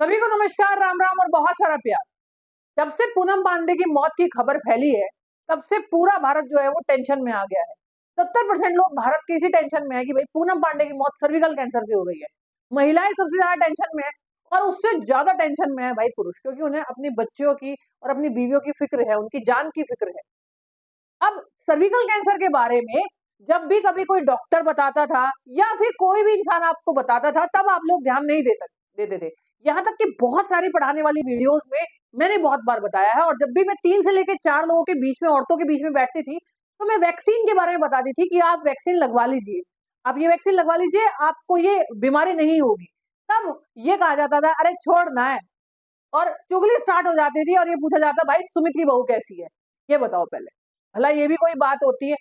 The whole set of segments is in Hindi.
सभी को नमस्कार, राम राम और बहुत सारा प्यार। जब से पूनम पांडे की मौत की खबर फैली है, तब से पूरा भारत जो है वो टेंशन में आ गया है। 70% लोग भारत के इसी टेंशन में है कि भाई पूनम पांडे की मौत सर्विकल कैंसर से हो गई है। महिलाएं सबसे ज्यादा टेंशन में है और उससे ज्यादा टेंशन में है भाई पुरुष, क्योंकि उन्हें अपनी बच्चियों की और अपनी बीवियों की फिक्र है, उनकी जान की फिक्र है। अब सर्विकल कैंसर के बारे में जब भी कभी कोई डॉक्टर बताता था या फिर कोई भी इंसान आपको बताता था, तब आप लोग ध्यान नहीं देते थे। यहाँ तक कि बहुत सारी पढ़ाने वाली वीडियोस में मैंने बहुत बार बताया है, और जब भी मैं 3 से लेकर 4 लोगों के बीच में, औरतों के बीच में बैठती थी, तो मैं वैक्सीन के बारे में बताती थी कि आप वैक्सीन लगवा लीजिए, आप ये वैक्सीन लगवा लीजिए, आपको ये बीमारी नहीं होगी। तब ये कहा जाता था अरे छोड़ना है, और चुगली स्टार्ट हो जाती थी और ये पूछा जाता भाई सुमित की बहू कैसी है, ये बताओ पहले। भला ये भी कोई बात होती है?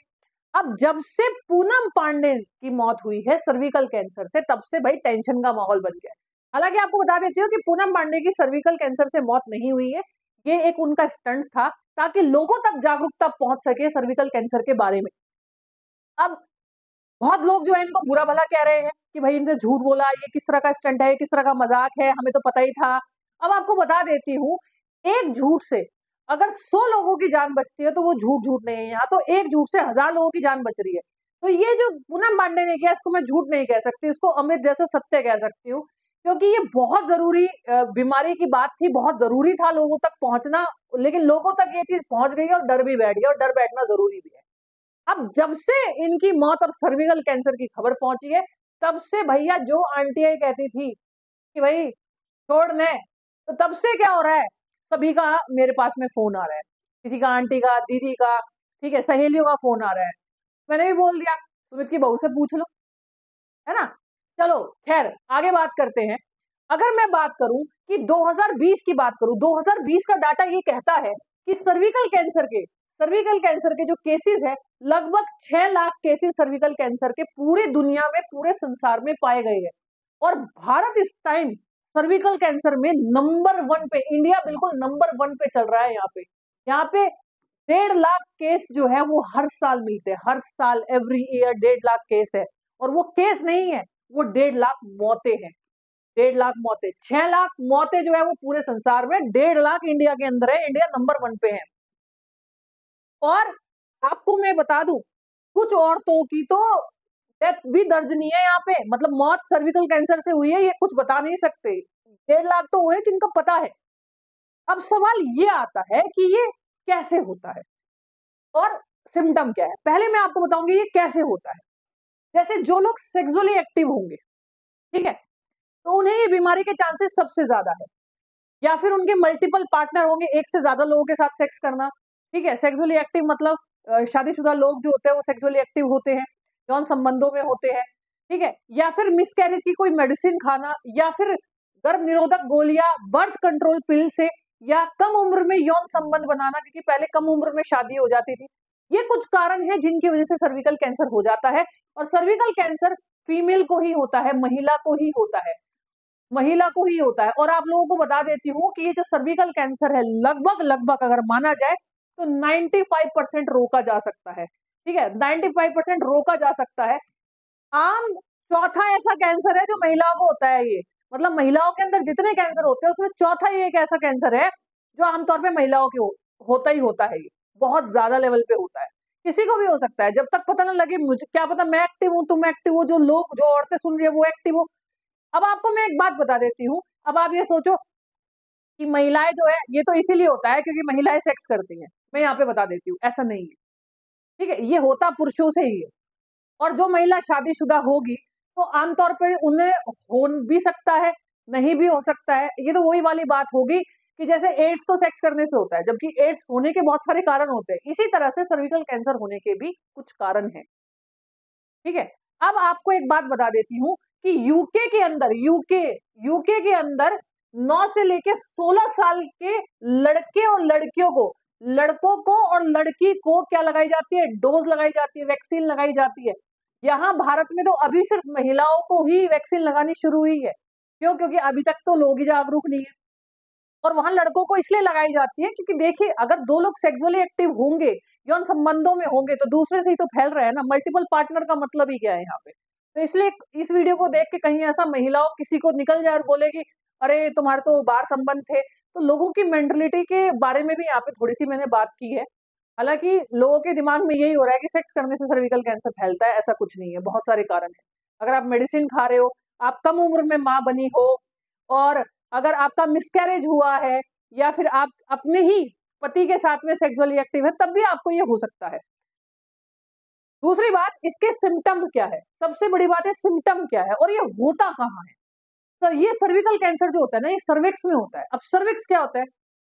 अब जब से पूनम पांडे की मौत हुई है सर्विकल कैंसर से, तब से भाई टेंशन का माहौल बन गया है। हालांकि आपको बता देती हूँ कि पूनम पांडे की सर्विकल कैंसर से मौत नहीं हुई है, ये एक उनका स्टंट था ताकि लोगों तक जागरूकता पहुंच सके सर्विकल कैंसर के बारे में। अब बहुत लोग जो है इनको बुरा भला कह रहे हैं कि भाई इनसे झूठ बोला, ये किस तरह का स्टंट है, किस तरह का मजाक है, हमें तो पता ही था। अब आपको बता देती हूँ, एक झूठ से अगर 100 लोगों की जान बचती है तो वो झूठ झूठ नहीं है, यहाँ तो एक झूठ से 1000 लोगों की जान बच रही है। तो ये जो पूनम पांडे ने किया, इसको मैं झूठ नहीं कह सकती, इसको अमृत जैसे सत्य कह सकती हूँ, क्योंकि ये बहुत जरूरी बीमारी की बात थी, बहुत जरूरी था लोगों तक पहुंचना। लेकिन लोगों तक ये चीज पहुंच गई है और डर भी बैठ गया, और डर बैठना जरूरी भी है। अब जब से इनकी मौत और सर्विकल कैंसर की खबर पहुंची है, तब से भैया जो आंटियां कहती थी कि भाई छोड़ ने, तो तब से क्या हो रहा है, सभी का मेरे पास में फोन आ रहा है, किसी का, आंटी का, दीदी का, ठीक है, सहेलियों का फोन आ रहा है। मैंने भी बोल दिया सुमित की बहू से पूछ लो, है ना। चलो खैर आगे बात करते हैं। अगर मैं बात करूं कि 2020 की बात करूं, 2020 का डाटा ये कहता है कि सर्विकल कैंसर के जो केसेस है, लगभग 6 लाख केसेस सर्विकल कैंसर के पूरी दुनिया में, पूरे संसार में पाए गए हैं। और भारत इस टाइम सर्विकल कैंसर में नंबर 1 पे, इंडिया बिल्कुल नंबर 1 पे चल रहा है। यहाँ पे 1.5 लाख केस जो है वो हर साल मिलते हैं, हर साल, एवरी ईयर 1.5 लाख केस है। और वो केस नहीं है, वो 1.5 लाख मौतें हैं। 1.5 लाख मौतें, 6 लाख मौतें जो है वो पूरे संसार में, 1.5 लाख इंडिया के अंदर है, इंडिया नंबर 1 पे है। और आपको मैं बता दूं, कुछ औरतों की तो डेथ भी दर्ज नहीं है यहाँ पे, मतलब मौत सर्विकल कैंसर से हुई है ये कुछ बता नहीं सकते। 1.5 लाख तो हुए जिनका पता है। अब सवाल ये आता है कि ये कैसे होता है और सिम्टम क्या है। पहले मैं आपको बताऊंगी ये कैसे होता है। जैसे जो लोग सेक्सुअली एक्टिव होंगे, ठीक है, तो उन्हें ये बीमारी के चांसेस सबसे ज्यादा है। या फिर उनके मल्टीपल पार्टनर होंगे, एक से ज्यादा लोगों के साथ सेक्स करना, ठीक है। सेक्सुअली एक्टिव मतलब शादीशुदा लोग जो होते हैं वो सेक्सुअली एक्टिव होते हैं, यौन संबंधों में होते हैं, ठीक है। या फिर मिसकैरेज की कोई मेडिसिन खाना, या फिर गर्भ निरोधक गोलियां, बर्थ कंट्रोल पिल से, या कम उम्र में यौन संबंध बनाना, क्योंकि पहले कम उम्र में शादी हो जाती थी। ये कुछ कारण है जिनकी वजह से सर्विकल कैंसर हो जाता है। और सर्विकल कैंसर फीमेल को ही होता है, महिला को ही होता है, महिला को ही होता है। और आप लोगों को बता देती हूँ कि ये जो सर्विकल कैंसर है, लगभग लगभग अगर माना जाए तो 95% रोका जा सकता है, ठीक है, 95% रोका जा सकता है। आम चौथा ऐसा कैंसर है जो महिलाओं को होता है ये, मतलब महिलाओं के अंदर जितने कैंसर होते हैं उसमें चौथा ही एक ऐसा कैंसर है जो आमतौर पे महिलाओं के होता ही होता है। ये बहुत ज्यादा लेवल पे होता है, किसी को भी हो सकता है, जब तक पता ना लगे, मुझे क्या पता मैं एक्टिव हूँ, तुम एक्टिव हो, जो लोग, जो औरतें सुन रही है वो एक्टिव हो। अब आपको मैं एक बात बता देती हूँ। अब आप ये सोचो कि महिलाएं जो है, ये तो इसीलिए होता है क्योंकि महिलाएं सेक्स करती हैं, मैं यहाँ पे बता देती हूँ ऐसा नहीं है, ठीक है, ये होता पुरुषों से ही है। और जो महिला शादीशुदा होगी तो आमतौर पर उन्हें हो भी सकता है, नहीं भी हो सकता है। ये तो वही वाली बात होगी कि जैसे एड्स तो सेक्स करने से होता है, जबकि एड्स होने के बहुत सारे कारण होते हैं, इसी तरह से सर्विकल कैंसर होने के भी कुछ कारण हैं, ठीक है। अब आपको एक बात बता देती हूँ कि यूके के अंदर, यूके के अंदर 9 से लेके 16 साल के लड़के और लड़कियों को, लड़कों को और लड़की को क्या लगाई जाती है, डोज लगाई जाती है, वैक्सीन लगाई जाती है। यहाँ भारत में तो अभी सिर्फ महिलाओं को ही वैक्सीन लगानी शुरू हुई है। क्यों? क्योंकि अभी तक तो लोग ही जागरूक नहीं है। और वहां लड़कों को इसलिए लगाई जाती है क्योंकि देखिए, अगर दो लोग सेक्सुअली एक्टिव होंगे, यौन संबंधों में होंगे, तो दूसरे से ही तो फैल रहा है ना। मल्टीपल पार्टनर का मतलब ही क्या है यहाँ पे। तो इसलिए इस वीडियो को देख के कहीं ऐसा महिलाओं किसी को निकल जाए और बोलेगी अरे तुम्हारे तो बार संबंध थे। तो लोगों की मेंटलिटी के बारे में भी यहाँ पे थोड़ी सी मैंने बात की है। हालांकि लोगों के दिमाग में यही हो रहा है कि सेक्स करने से सर्विकल कैंसर फैलता है, ऐसा कुछ नहीं है, बहुत सारे कारण है। अगर आप मेडिसिन खा रहे हो, आप कम उम्र में माँ बनी हो, और अगर आपका मिसकैरेज हुआ है, या फिर आप अपने ही पति के साथ में सेक्सुअली एक्टिव है, तब भी आपको ये हो सकता है। दूसरी बात, इसके सिम्टम क्या है, सबसे बड़ी बात है सिम्टम क्या है और ये होता कहाँ है। सर ये सर्विकल कैंसर जो होता है ना, ये सर्विक्स में होता है। अब सर्विक्स क्या होता है?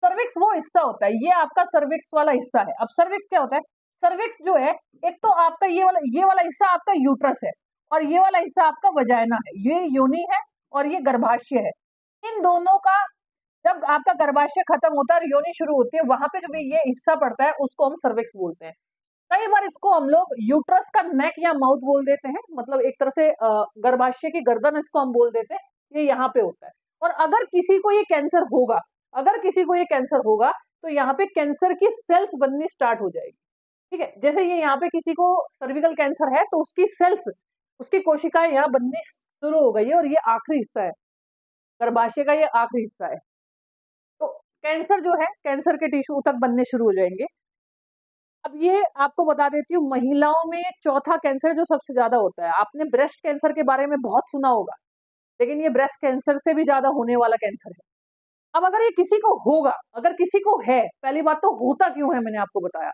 सर्विक्स वो हिस्सा होता है, ये आपका सर्विक्स वाला हिस्सा है। अब सर्विक्स क्या होता है? सर्विक्स जो है, एक तो आपका ये वाला हिस्सा आपका यूट्रस है, और ये वाला हिस्सा आपका वजाइना है। ये योनि है और ये गर्भाशय है। इन दोनों का जब आपका गर्भाशय खत्म होता है और योनि शुरू होती है, वहां पे जब ये हिस्सा पड़ता है उसको हम सर्विक्स बोलते हैं। कई बार इसको हम लोग यूट्रस का नेक या माउथ बोल देते हैं, मतलब एक तरह से गर्भाशय की गर्दन इसको हम बोल देते हैं। ये यहाँ पे होता है। और अगर किसी को ये कैंसर होगा, अगर किसी को ये कैंसर होगा, तो यहाँ पे कैंसर की सेल्स बननी स्टार्ट हो जाएगी। ठीक है, जैसे ये यहाँ पे किसी को सर्विकल कैंसर है, तो उसकी सेल्स, उसकी कोशिकाएं यहाँ बननी शुरू हो गई है, और ये आखिरी हिस्सा है गर्भाशय का, ये आखिरी हिस्सा है। तो कैंसर जो है, कैंसर के टिश्यू तक बनने शुरू हो जाएंगे। अब ये आपको बता देती हूँ, महिलाओं में चौथा कैंसर जो सबसे ज्यादा होता है। आपने ब्रेस्ट कैंसर के बारे में बहुत सुना होगा, लेकिन ये ब्रेस्ट कैंसर से भी ज्यादा होने वाला कैंसर है। अब अगर ये किसी को होगा, अगर किसी को है, पहली बात तो होता क्यों है मैंने आपको बताया।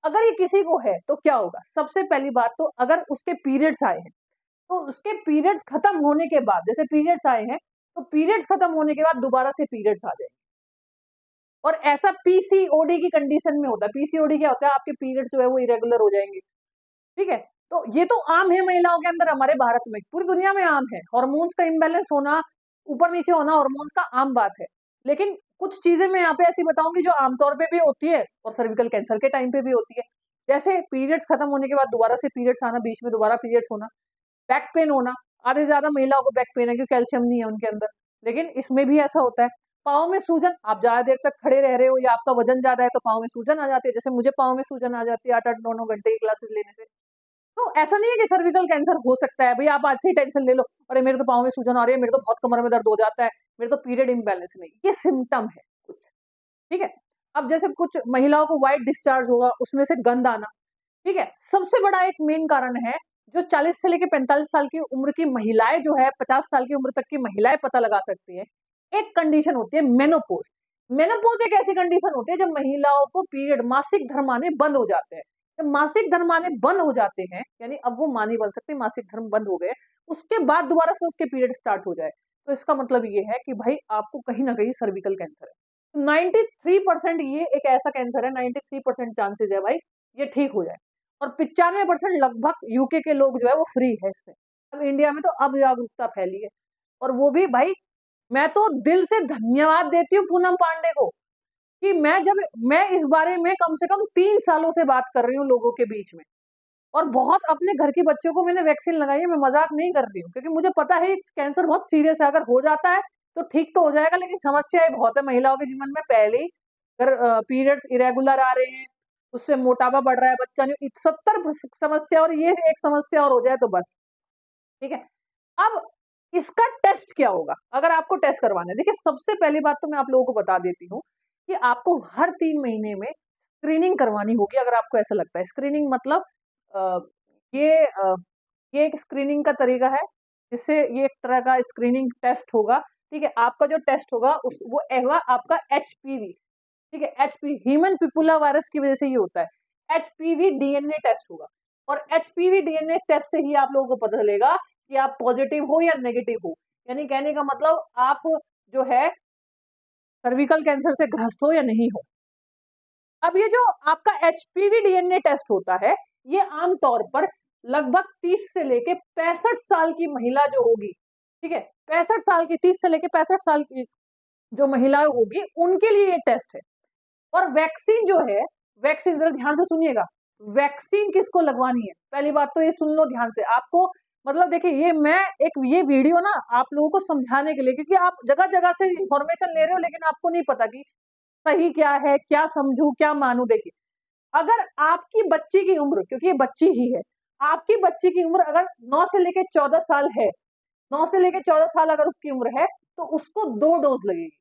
अगर ये किसी को है तो क्या होगा? सबसे पहली बात तो, अगर उसके पीरियड्स आए हैं, तो उसके पीरियड्स खत्म होने के बाद, जैसे पीरियड्स आए हैं, तो पीरियड्स खत्म होने के बाद दोबारा से पीरियड्स आ जाएंगे। और ऐसा पीसीओडी की कंडीशन में होता है। पीसीओडी क्या होता है? आपके पीरियड जो है वो इरेगुलर हो जाएंगे। ठीक है, तो ये तो आम है महिलाओं के अंदर, हमारे भारत में, पूरी दुनिया में आम है। हार्मोन्स का इम्बैलेंस होना, ऊपर नीचे होना हार्मोन्स का आम बात है। लेकिन कुछ चीजें मैं यहाँ पे ऐसी बताऊंगी जो आमतौर पे भी होती है और सर्विकल कैंसर के टाइम पे भी होती है। जैसे पीरियड्स खत्म होने के बाद दोबारा से पीरियड्स आना, बीच में दोबारा पीरियड्स होना, बैक पेन होना। आधे से ज्यादा महिलाओं को बैक पेन है क्योंकि कैल्शियम नहीं है उनके अंदर, लेकिन इसमें भी ऐसा होता है। पाँव में सूजन, आप ज्यादा देर तक खड़े रह रहे हो या आपका वजन ज्यादा है तो पाँव में सूजन आ जाती है। जैसे मुझे पाँव में सूजन आ जाती है 8-8 9-9 घंटे की क्लासेस लेने से। तो ऐसा नहीं है कि सर्विकल कैंसर हो सकता है भाई आप आज से ही टेंशन ले लो, अरे मेरे तो पाँव में सूजन आ रही है, मेरे तो बहुत कमर में दर्द हो जाता है, मेरे तो पीरियड इम्बैलेंस नहीं, ये सिम्टम है कुछ। ठीक है, अब जैसे कुछ महिलाओं को व्हाइट डिस्चार्ज होगा, उसमें से गंध आना। ठीक है, सबसे बड़ा एक मेन कारण है, जो 40 से लेकर 45 साल की उम्र की महिलाएं जो है, 50 साल की उम्र तक की महिलाएं पता लगा सकती है। एक कंडीशन होती है मेनोपोज। मेनोपोज एक ऐसी कंडीशन होती है जब महिलाओं को पीरियड, मासिक धर्म आने बंद हो जाते हैं। जब मासिक धर्म आने बंद हो जाते हैं, यानी अब वो मां नहीं बन सकती, मासिक धर्म बंद हो गए, उसके बाद दोबारा से उसके पीरियड स्टार्ट हो जाए, तो इसका मतलब ये है कि भाई आपको कहीं ना कहीं सर्विकल कैंसर है। 93% ये एक ऐसा कैंसर है, 93% चांसेस है भाई ये ठीक हो जाए, और 95% लगभग यूके के लोग जो है वो फ्री है इससे। अब इंडिया में तो अब जागरूकता फैली है, और वो भी भाई, मैं तो दिल से धन्यवाद देती हूँ पूनम पांडे को, कि मैं इस बारे में कम से कम 3 सालों से बात कर रही हूँ लोगों के बीच में, और बहुत अपने घर के बच्चों को मैंने वैक्सीन लगाई है। मैं मजाक नहीं कर रही हूँ, क्योंकि मुझे पता है कैंसर बहुत सीरियस है। अगर हो जाता है तो ठीक तो हो जाएगा, लेकिन समस्याएं बहुत है महिलाओं के जीवन में। पहले ही अगर पीरियड्स इरेगुलर आ रहे हैं, उससे मोटापा बढ़ रहा है, बच्चा नहीं, 70 समस्या, और ये एक समस्या और हो जाए तो बस। ठीक है, अब इसका टेस्ट क्या होगा अगर आपको टेस्ट करवाना है? देखिए, सबसे पहली बात तो मैं आप लोगों को बता देती हूँ कि आपको हर 3 महीने में स्क्रीनिंग करवानी होगी। अगर आपको ऐसा लगता है, स्क्रीनिंग मतलब अ, ये अ, ये एक स्क्रीनिंग का तरीका है, जिससे ये एक तरह का स्क्रीनिंग टेस्ट होगा। ठीक है, आपका जो टेस्ट होगा वो होगा आपका एचपीवी। ठीक है, एचपी ह्यूमन पिपुला वायरस की वजह से ये होता है। एचपीवी डीएनए टेस्ट होगा, और एचपीवी डीएनए टेस्ट से ही आप लोगों को पता चलेगा कि आप पॉजिटिव हो या नेगेटिव हो। यानी कहने का मतलब आप जो है सर्विकल कैंसर से ग्रस्त हो या नहीं हो। अब ये जो आपका एचपीवी डीएनए टेस्ट होता है, ये आमतौर पर लगभग 30 से लेके 65 साल की महिला जो होगी, ठीक है, 65 साल की, 30 से लेके 65 साल की जो महिला होगी, उनके लिए ये टेस्ट है। और वैक्सीन जो है, वैक्सीन जरा ध्यान से सुनिएगा, वैक्सीन किसको लगवानी है? पहली बात तो ये सुन लो ध्यान से, आपको मतलब देखिए, ये वीडियो ना आप लोगों को समझाने के लिए, क्योंकि आप जगह जगह से इंफॉर्मेशन ले रहे हो, लेकिन आपको नहीं पता कि सही क्या है, क्या समझू, क्या मानू। देखिए, अगर आपकी बच्ची की उम्र, क्योंकि ये बच्ची ही है, आपकी बच्ची की उम्र अगर 9 से लेके 14 साल है, 9 से लेके 14 साल अगर उसकी उम्र है, तो उसको 2 डोज लगेगी।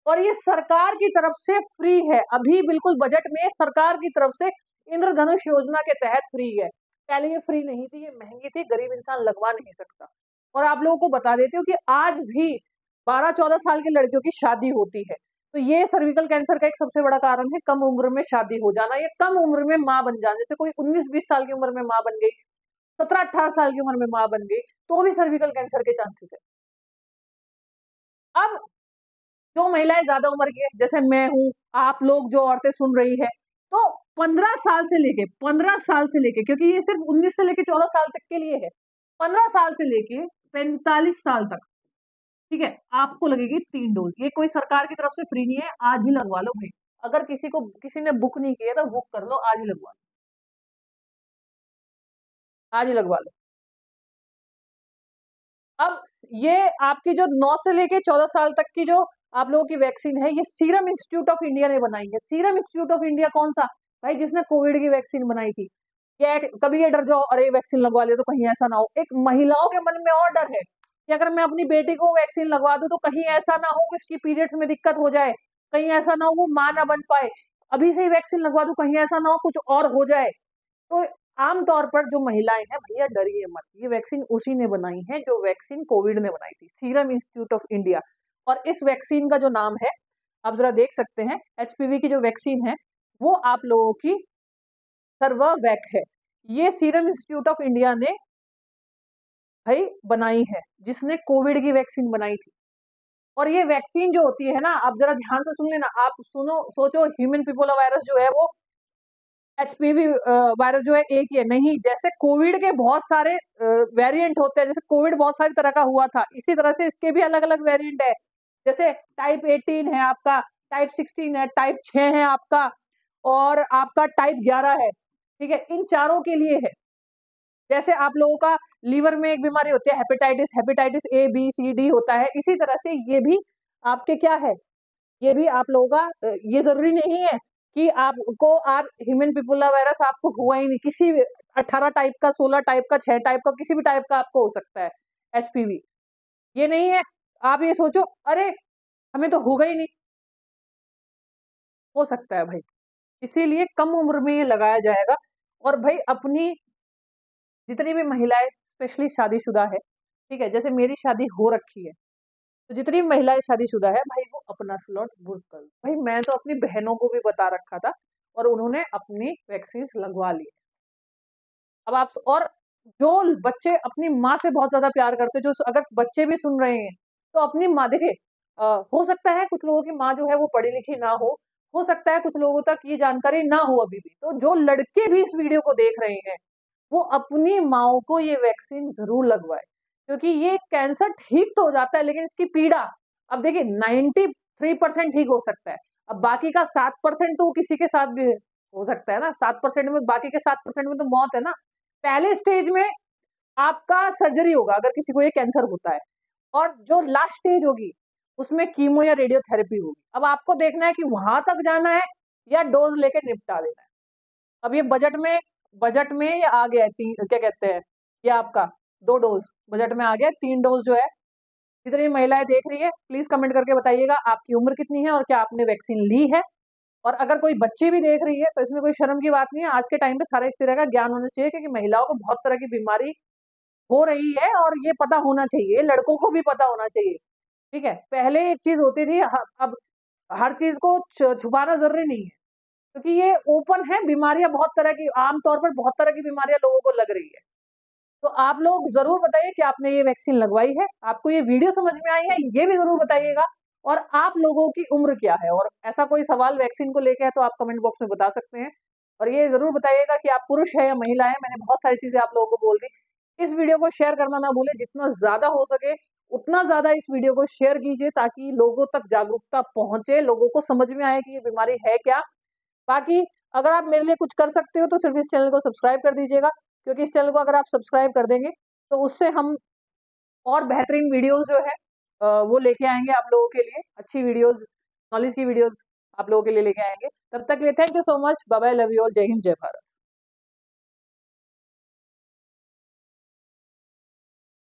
और ये सरकार की तरफ से फ्री है, अभी बिल्कुल बजट में सरकार की तरफ से इंद्रधनुष योजना के तहत फ्री है। पहले ये फ्री नहीं थी, ये महंगी थी, गरीब इंसान लगवा नहीं सकता। और आप लोगों को बता देती हूँ कि आज भी 12-14 साल की लड़कियों की शादी होती है। तो ये सर्विकल कैंसर का एक सबसे बड़ा कारण है कम उम्र में शादी हो जाना, ये कम उम्र में माँ बन जाना। जैसे कोई 19-20 साल की उम्र में माँ बन गई, 17-18 साल की उम्र में माँ बन गई, तो भी सर्विकल कैंसर के चांसेस है। अब जो महिलाएं ज्यादा उम्र की है, जैसे मैं हूं, आप लोग जो औरतें सुन रही है, तो 15 साल से लेके, क्योंकि ये सिर्फ 19 से लेके 14 साल तक के लिए है, 15 साल से लेके 45 साल तक, ठीक है, आपको लगेगी 3 डोज। ये कोई सरकार की तरफ से फ्री नहीं है, आज ही लगवा लो भाई। अगर किसी ने बुक नहीं किया तो बुक कर लो, आज ही लगवा लो, आज ही लगवा लो। अब ये आपकी जो 9 से लेके 14 साल तक की जो आप लोगों की वैक्सीन है, ये सीरम इंस्टीट्यूट ऑफ इंडिया ने बनाई है। सीरम इंस्टीट्यूट ऑफ इंडिया कौन सा भाई? जिसने कोविड की वैक्सीन बनाई थी। क्या कभी ये डर जाओ अरे वैक्सीन लगवा ले तो कहीं ऐसा ना हो? एक महिलाओं के मन में और डर है कि अगर मैं अपनी बेटी को वैक्सीन लगवा दूं तो कहीं ऐसा ना हो कि उसकी पीरियड्स में दिक्कत हो जाए, कहीं ऐसा ना हो वो मां ना बन पाए, अभी से ही वैक्सीन लगवा दूं कहीं ऐसा ना हो कुछ और हो जाए। तो आमतौर पर जो महिलाएं हैं, भैया डरिए मत, ये वैक्सीन उसी ने बनाई है जो वैक्सीन कोविड ने बनाई थी, सीरम इंस्टीट्यूट ऑफ इंडिया। और इस वैक्सीन का जो नाम है, आप जरा देख सकते हैं, एचपीवी की जो वैक्सीन है वो आप लोगों की सर्वावैक है। ये सीरम इंस्टीट्यूट ऑफ इंडिया ने भाई बनाई है, जिसने कोविड की वैक्सीन बनाई थी। और ये वैक्सीन जो होती है ना, आप जरा ध्यान से सुन लेना, आप सुनो, सोचो ह्यूमन पिपोला वायरस जो है वो एचपीवी वायरस जो है एक ही है नहीं, जैसे कोविड के बहुत सारे वेरिएंट होते हैं, जैसे कोविड बहुत सारी तरह का हुआ था, इसी तरह से इसके भी अलग अलग वेरिएंट है। जैसे टाइप 18 है आपका, टाइप 16 है, टाइप 6 है आपका, और आपका टाइप 11 है, ठीक है, इन चारों के लिए है। जैसे आप लोगों का लीवर में एक बीमारी होती है hepatitis, hepatitis A B C D होता है, इसी तरह से ये भी आपके क्या है, ये भी आप लोगों का ये जरूरी नहीं है कि आप ह्यूमन पिपुला वायरस आपको हुआ ही नहीं, किसी 18 टाइप का, 16 टाइप का, 6 टाइप का, किसी भी टाइप का आपको हो सकता है एचपीवी, ये नहीं है। आप ये सोचो अरे हमें तो होगा ही नहीं, हो सकता है भाई, इसीलिए कम उम्र में ये लगाया जाएगा। और भाई अपनी जितनी भी महिलाएं स्पेशली शादीशुदा है, ठीक है, जैसे मेरी शादी हो रखी है, तो जितनी भी महिलाएं शादीशुदा है भाई वो अपना स्लॉट बुक कर लो। भाई मैं तो अपनी बहनों को भी बता रखा था और उन्होंने अपनी वैक्सीन लगवा ली। अब आप और जो बच्चे अपनी माँ से बहुत ज्यादा प्यार करते, जो अगर बच्चे भी सुन रहे हैं तो अपनी माँ, देखिए हो सकता है कुछ लोगों की माँ जो है वो पढ़ी लिखी ना हो सकता है कुछ लोगों तक ये जानकारी ना हो अभी भी, तो जो लड़के भी इस वीडियो को देख रहे हैं वो अपनी माओ को ये वैक्सीन जरूर लगवाए, क्योंकि ये कैंसर ठीक तो हो जाता है लेकिन इसकी पीड़ा, अब देखिए 93% ठीक हो सकता है, अब बाकी का 7% तो किसी के साथ भी हो सकता है ना, 7% में, बाकी के 7% में तो मौत है ना। पहले स्टेज में आपका सर्जरी होगा अगर किसी को ये कैंसर होता है, और जो लास्ट स्टेज होगी उसमें कीमो या रेडियोथेरेपी होगी। अब आपको देखना है कि वहां तक जाना है या डोज लेके निपटा देना है। अब ये बजट में ये आ गया है, क्या कहते हैं, ये आपका 2 डोज बजट में आ गया, 3 डोज जो है। जितनी महिलाएं देख रही है प्लीज कमेंट करके बताइएगा आपकी उम्र कितनी है और क्या आपने वैक्सीन ली है। और अगर कोई बच्ची भी देख रही है तो इसमें कोई शर्म की बात नहीं है, आज के टाइम पे सारे इस तरह का ज्ञान होना चाहिए, क्योंकि महिलाओं को बहुत तरह की बीमारी हो रही है और ये पता होना चाहिए, लड़कों को भी पता होना चाहिए, ठीक है। पहले एक चीज होती थी, अब हर चीज को छुपाना जरूरी नहीं है, क्योंकि ये ओपन है, बीमारियां बहुत तरह की, आमतौर पर बहुत तरह की बीमारियां लोगों को लग रही है। तो आप लोग जरूर बताइए कि आपने ये वैक्सीन लगवाई है, आपको ये वीडियो समझ में आई है, ये भी जरूर बताइएगा। और आप लोगों की उम्र क्या है, और ऐसा कोई सवाल वैक्सीन को लेकर है तो आप कमेंट बॉक्स में बता सकते हैं। और ये जरूर बताइएगा कि आप पुरुष है या महिला है, मैंने बहुत सारी चीजें आप लोगों को बोल दी। इस वीडियो को शेयर करना ना भूले, जितना ज्यादा हो सके उतना ज्यादा इस वीडियो को शेयर कीजिए, ताकि लोगों तक जागरूकता पहुंचे, लोगों को समझ में आए कि ये बीमारी है क्या। बाकी अगर आप मेरे लिए कुछ कर सकते हो तो सिर्फ इस चैनल को सब्सक्राइब कर दीजिएगा, क्योंकि इस चैनल को अगर आप सब्सक्राइब कर देंगे तो उससे हम और बेहतरीन वीडियोस जो है वो लेके आएंगे आप लोगों के लिए, अच्छी वीडियोस, नॉलेज की वीडियोस आप लोगों के लिए लेके आएंगे। तब तक के लिए thank you so much, bye bye, love you all, जय हिंद, जय भारत।